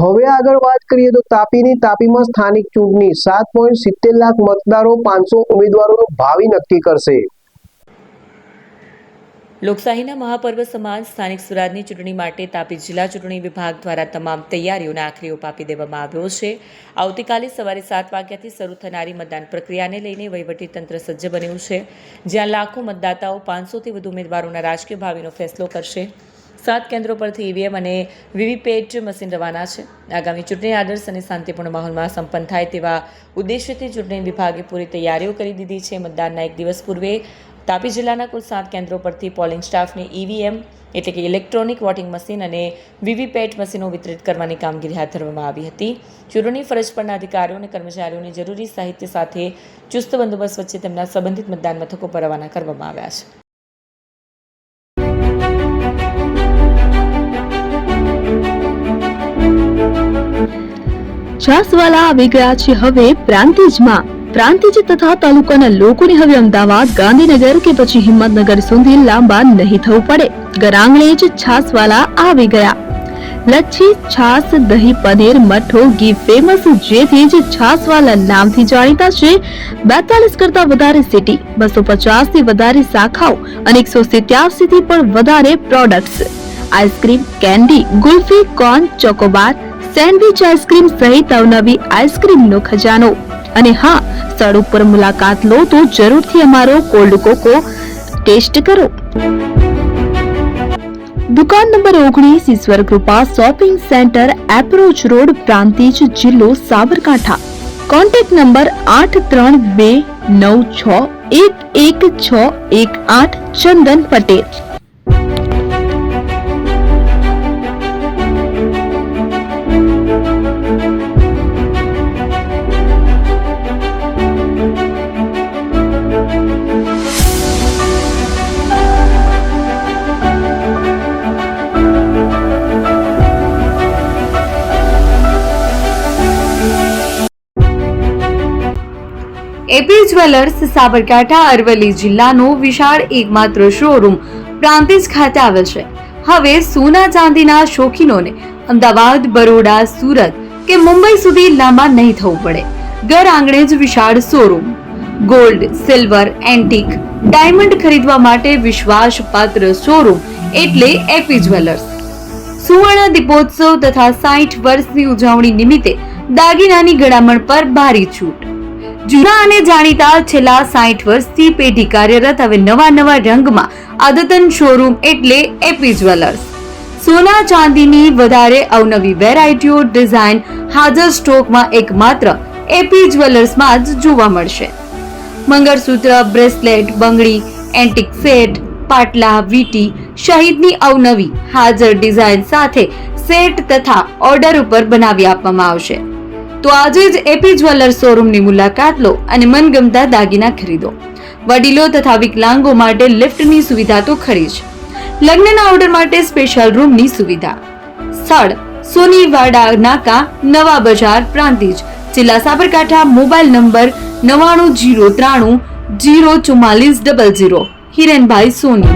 હવે આગળ વાત કરીએ તો તાપીમાં સ્થાનિક ચૂંટણી 7.70 લાખ મતદારો 500 ઉમેદવારોનું ભાવિ નક્કી કરશે। લોકશાહીના મહાપર્વ સમાન સ્થાનિક સ્વરાજની ચૂંટણી માટે તાપી જિલ્લા ચૂંટણી વિભાગ દ્વારા તમામ તૈયારીઓને આખરી ઓપ આપી દેવામાં આવ્યો છે। આવતીકાલે સવારે 7 વાગ્યાથી શરૂ થનારી મતદાન પ્રક્રિયાને લઈને વહીવટીતંત્ર સજ્જ બન્યું છે, જ્યાં લાખો મતદાતાઓ 500થી વધુ ઉમેદવારોના રાજકીય ભાવિનો ફેસલો કરશે। 7 કેન્દ્રો પરથી ઈવીએમ અને વીવીપેટ મશીન રવાના છે। આગામી ચૂંટણી આદર્શ અને શાંતિપૂર્ણ માહોલમાં સંપન્ન થાય તેવા ઉદ્દેશ્યથી ચૂંટણી વિભાગે પૂરી તૈયારીઓ કરી દીધી છે। મતદાનના એક દિવસ પૂર્વે તાપી જિલ્લાના કુલ 7 કેન્દ્રો પરથી પોલિંગ સ્ટાફને ઈવીએમ એટલે કે ઇલેક્ટ્રોનિક વોટિંગ મશીન અને વીવીપેટ મશીનો વિતરિત કરવાની કામગીરી હાથ ધરવામાં આવી હતી। ચૂંટણી ફરજ પરના અધિકારીઓ અને કર્મચારીઓને જરૂરી સાહિત્ય સાથે ચુસ્ત બંદોબસ્ત વચ્ચે તેમના સંબંધિત મતદાન મથકો પર રવાના કરવામાં આવ્યા છે। છાસવાલા આવી ગયા છે હવે પ્રાંતિજમાં। પ્રાંતિજ તથા તાલુકાના લોકોને હવે અમદાવાદ, ગાંધીનગર કે પછી હિંમતનગર સુધી લાંબા નહીં થવું પડે। ઘરાંગણે જ છાસવાલા આવી ગયા। લચ્છી, છાસ, દહીં, પનીર, મઠ્ઠો, ઘી ફેમસ, જેથી જ છાસવાલા નામથી જાણીતા છે। 42 કરતા વધારે સિટી, 250 થી વધારે શાખાઓ અને 187 થી પણ વધારે products. Ice cream, candy, kulfi, corn, Chocobar, sandwich ice cream સહિત અવનવી આઈસ્ક્રીમનો ખજાનો। અને હા, સ્થળ ઉપર મુલાકાત લો તો જરૂરથી અમારો કોલ્ડ કોકો ટેસ્ટ કરો। દુકાન number 19, Ishwar Krupa shopping centre, approach road, Prantij, જિલ્લો Sabarkantha. Contact number 8329611618 Chandan Patel. AP jewellers Sabarkantha Aravalli જિલ્લાનો વિશાળ એકમાત્ર શોરૂમ પ્રાંતિજ ખાતે આવેલ છે। હવે સોના ચાંદીના શોખીનોને અમદાવાદ, બરોડા, સુરત કે મુંબઈ સુધી લાંબા નહીં થવું પડે। ઘર આંગણે જ વિશાળ showroom. Gold, silver, antique, diamond ખરીદવા માટે વિશ્વાસપાત્ર શોરૂમ એટલે એપી જ્વેલર્સ। સુવર્ણ દીપોત્સવ તથા 60 વર્ષની ઉજવણી નિમિત્તે દાગીનાની ગળામણ પર ભારી છૂટ। જૂના અને જાણીતા છેલ્લા 60 વર્ષથી પેઢી કાર્યરત હવે નવા રંગમાં અદ્યતન શોરૂમ એટલે એપી જ્વેલર્સ। સોના ચાંદીની વધારે અવનવી વેરાયટીઓ, ડિઝાઇન હાજર સ્ટોકમાં એકમાત્ર એપી જ્વેલર્સમાં જ જોવા મળશે। મંગળસૂત્ર, બ્રેસલેટ, બંગડી, એન્ટિક સેટ, પાટલા, વીટી સહિતની અવનવી હાજર ડિઝાઇન સાથે સેટ તથા ઓર્ડર ઉપર બનાવી આપવામાં આવશે। તો આજે જ એપી જ્વેલર્સ શોરૂમની મુલાકાત લો અને મનગમતા દાગીના ખરીદો। વડીલો તથા વિકલાંગો માટે લિફ્ટની સુવિધા તો ખરી જ, લગ્નના ઓર્ડર માટે સ્પેશિયલ રૂમની સુવિધા। સ્થળ સોનીવાડા નાકા, નવા બજાર, પ્રાંતિજ, જિલ્લા સાબરકાંઠા। Mobile number 9903004400। હિરેનભાઈ સોની।